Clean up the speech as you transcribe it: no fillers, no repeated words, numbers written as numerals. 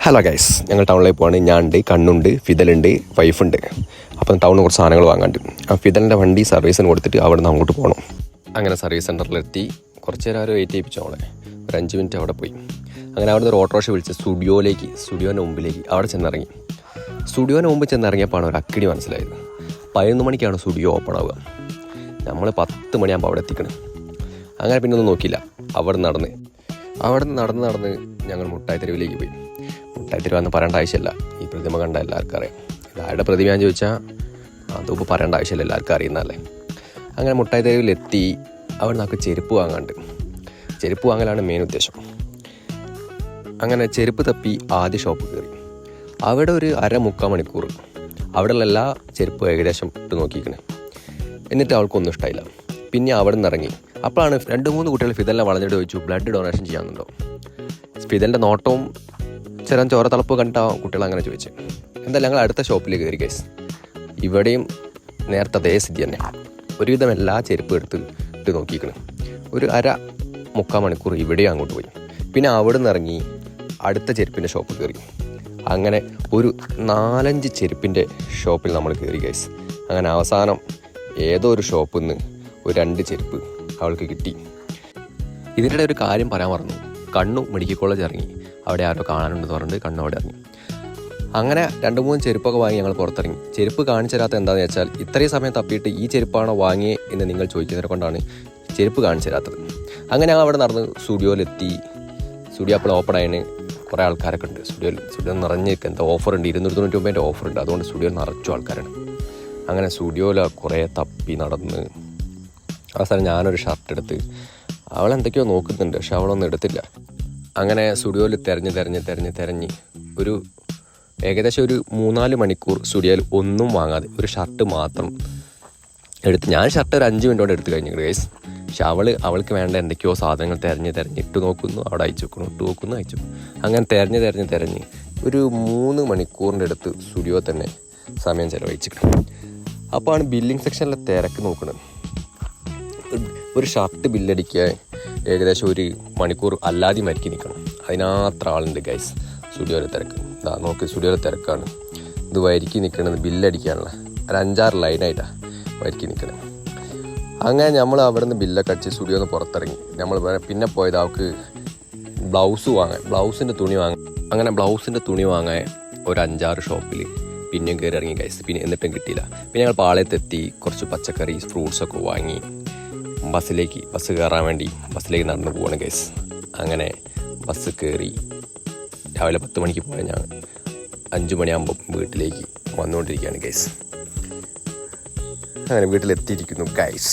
Hello guys, ഞങ്ങൾ ടൗണിലേക്ക് പോവാണ്. ഞാനുണ്ട്, കണ്ണുണ്ട്, ഫിദലുണ്ട്, വൈഫുണ്ട്. അപ്പം ടൗണിൽ കുറച്ച് സാധനങ്ങൾ വാങ്ങാണ്ട് ആ ഫിദലിൻ്റെ വണ്ടി സർവീസിന് കൊടുത്തിട്ട് അവിടെ നിന്ന് അങ്ങോട്ട് പോകണം. അങ്ങനെ സർവീസ് സെൻറ്ററിലെത്തി കുറച്ച് നേരം അവർ വെയിറ്റ് ചെയ്യിപ്പിച്ചു. അവളെ ഒരു 5 മിനിറ്റ് അവിടെ പോയി. അങ്ങനെ അവിടെ നിന്ന് ഒരു ഓട്ടോറിക്ഷ വിളിച്ച് സ്റ്റുഡിയോൻ്റെ മുമ്പിലേക്ക് അവിടെ ചെന്നിറങ്ങി. സ്റ്റുഡിയോൻ്റെ മുമ്പ് ചെന്നിറങ്ങിയപ്പോൾ ഒരു അക്കിടി മനസ്സിലായത്. 11 മണിക്കാണ് സ്റ്റുഡിയോ ഓപ്പൺ ആവുക. നമ്മൾ 10 മണിയാകുമ്പോൾ അവിടെ എത്തിക്കണം. അങ്ങനെ പിന്നെ ഒന്നും നോക്കിയില്ല. അവിടെ നിന്ന് നടന്ന് ഞങ്ങൾ മുട്ടായി തെരുവിലേക്ക് പോയി. മുട്ടായി തെരുവെന്ന് പറയേണ്ട ആവശ്യമില്ല, ഈ പ്രതിമ കണ്ട എല്ലാവർക്കും അറിയാം. ഇതാരുടെ പ്രതിമയാണെന്ന് ചോദിച്ചാൽ അതിപ്പോൾ പറയേണ്ട ആവശ്യമില്ല, എല്ലാവർക്കും അറിയുന്നതല്ലേ. അങ്ങനെ മുട്ടായി തെരുവിലെത്തി. അവിടെ നമുക്ക് ചെരുപ്പ് വാങ്ങലാണ് മെയിൻ ഉദ്ദേശം. അങ്ങനെ ചെരുപ്പ് തപ്പി ആദ്യ ഷോപ്പ് കയറി. അവിടെ ഒരു 3/4 മണിക്കൂർ അവിടെയുള്ള എല്ലാ ചെരുപ്പും ഏകദേശം ഇട്ട് നോക്കിക്കണേ. എന്നിട്ട് അവൾക്കൊന്നും ഇഷ്ടമായില്ല. പിന്നെ അവിടെ നിന്ന് ഇറങ്ങി. അപ്പോഴാണ് 2-3 കുട്ടികൾ ഫിദലിനെ വളഞ്ഞിട്ട് ചോദിച്ചു, ബ്ലഡ് ഡൊണേഷൻ ചെയ്യാനുണ്ടോ. ഫിദലിൻ്റെ നോട്ടവും ചെറിയ ചോര തളപ്പ് കണ്ട കുട്ടികൾ അങ്ങനെ ചോദിച്ചു. എന്തായാലും ഞങ്ങൾ അടുത്ത ഷോപ്പിൽ കയറി ഗൈസ്. ഇവിടെയും നേരത്തെ അതേ സ്ഥിതി തന്നെ. ഒരുവിധം എല്ലാ ചെരുപ്പും ഇട്ട് നോക്കിക്കണം. ഒരു 3/4 മണിക്കൂർ ഇവിടെയും അങ്ങോട്ട് പോയി. പിന്നെ അവിടെ നിന്ന് ഇറങ്ങി അടുത്ത ചെരുപ്പിൻ്റെ ഷോപ്പിൽ കയറി. അങ്ങനെ ഒരു 4-5 ചെരുപ്പിൻ്റെ ഷോപ്പിൽ നമ്മൾ കയറി ഗൈസ്. അങ്ങനെ അവസാനം ഏതോ ഒരു ഷോപ്പിൽ നിന്ന് ഒരു 2 ചെരുപ്പ് അവൾക്ക് കിട്ടി. ഇതിനിടെ ഒരു കാര്യം പറയാൻ മറന്നു. കണ്ണു മെഡിക്കൽ കോളേജ് ഇറങ്ങി. അവിടെ ആരോ കാണാനുണ്ടെന്ന് പറഞ്ഞിട്ട് കണ്ണു അവിടെ ഇറങ്ങി. അങ്ങനെ 2-3 ചെരുപ്പൊക്കെ വാങ്ങി ഞങ്ങൾ പുറത്തിറങ്ങി. ചെരുപ്പ് കാണിച്ചു തരാത്ത എന്താണെന്ന് വെച്ചാൽ ഇത്രയും സമയം തപ്പിയിട്ട് ഈ ചെരുപ്പാണോ വാങ്ങിയേ എന്ന് നിങ്ങൾ ചോദിക്കുന്നതിനെ കൊണ്ടാണ് ചെരുപ്പ് കാണിച്ചു തരാത്തത്. അങ്ങനെ ഞങ്ങൾ അവിടെ നടന്ന് സ്റ്റുഡിയോയിലെത്തി. സ്റ്റുഡിയോ അപ്പോൾ ഓപ്പൺ ആയതിന് കുറേ ആൾക്കാരൊക്കെ ഉണ്ട്. സ്റ്റുഡിയോ നിറഞ്ഞിരിക്കുക. എന്താ ഓഫറുണ്ട്, 299 ഓഫറുണ്ട്. അതുകൊണ്ട് സ്റ്റുഡിയോ നിറച്ചു ആൾക്കാരാണ്. അങ്ങനെ സ്റ്റുഡിയോയിൽ കുറേ തപ്പി നടന്ന് അവസാനം ഞാനൊരു ഷർട്ട് എടുത്ത്. അവളെന്തൊക്കെയോ നോക്കുന്നുണ്ട്, പക്ഷെ അവളൊന്നും എടുത്തില്ല. അങ്ങനെ സ്റ്റുഡിയോയിൽ തിരഞ്ഞ് ഒരു ഏകദേശം ഒരു 3-4 മണിക്കൂർ സ്റ്റുഡിയോയിൽ ഒന്നും വാങ്ങാതെ ഒരു ഷർട്ട് മാത്രം എടുത്ത്. ഞാൻ ഷർട്ട് ഒരു 5 മിനിറ്റോടെ എടുത്ത് കഴിഞ്ഞു ഗൈസ്. പക്ഷെ അവൾക്ക് വേണ്ട എന്തൊക്കെയോ സാധനങ്ങൾ തിരഞ്ഞ് ഇട്ട് നോക്കുന്നു, അവിടെ അയച്ചു വെക്കുന്നു, ഇട്ട് നോക്കുന്നു, അയച്ചു. അങ്ങനെ തിരഞ്ഞ് ഒരു 3 മണിക്കൂറിൻ്റെ അടുത്ത് സ്റ്റുഡിയോ തന്നെ സമയം ചിലവഴിച്ചിട്ടുണ്ട്. അപ്പോഴാണ് ബില്ലിംഗ് സെക്ഷനിലെ തിരക്ക് നോക്കുന്നത്. ഒരു ഷർട്ട് ബില്ലടിക്കാൻ ഏകദേശം 1 മണിക്കൂർ അല്ലാതെ മരിക്കി നിൽക്കണം. അതിനത്ര ആളുണ്ട് ഗൈസ് സ്റ്റുഡിയോയിലെ തിരക്ക്. നോക്ക്, സ്റ്റുഡിയോയിലെ തിരക്കാണ് ഇത്. വരിക്കി നിൽക്കണത് ബില്ലടിക്കാനുള്ള ഒരു 5-6 ലൈനായിട്ടാണ് വരിക്കി നിൽക്കണത്. അങ്ങനെ നമ്മൾ അവിടെ നിന്ന് ബില്ലൊക്കെ അടിച്ച് സ്റ്റുഡിയോയിൽ നിന്ന് പുറത്തിറങ്ങി. നമ്മൾ പിന്നെ പോയത് അവൾക്ക് ബ്ലൗസിൻ്റെ തുണി വാങ്ങാൻ. അങ്ങനെ ബ്ലൗസിൻ്റെ തുണി വാങ്ങാൻ ഒരു 5-6 ഷോപ്പിൽ പിന്നെയും കയറി ഇറങ്ങി ഗൈസ്. പിന്നെ എന്നിട്ടും കിട്ടിയില്ല. പിന്നെ ഞങ്ങൾ പാളയത്തെത്തി. കുറച്ച് പച്ചക്കറി ഫ്രൂട്ട്സൊക്കെ വാങ്ങി ബസ് കയറാൻ വേണ്ടി ബസ്സിലേക്ക് നടന്നു പോവാണ് ഗൈസ്. അങ്ങനെ ബസ് കയറി രാവിലെ 10 മണിക്ക് പോയാൽ ഞാൻ 5 മണിയാകുമ്പോൾ വീട്ടിലേക്ക് വന്നുകൊണ്ടിരിക്കുകയാണ് ഗൈസ്. അങ്ങനെ വീട്ടിലെത്തിയിരിക്കുന്നു ഗൈസ്.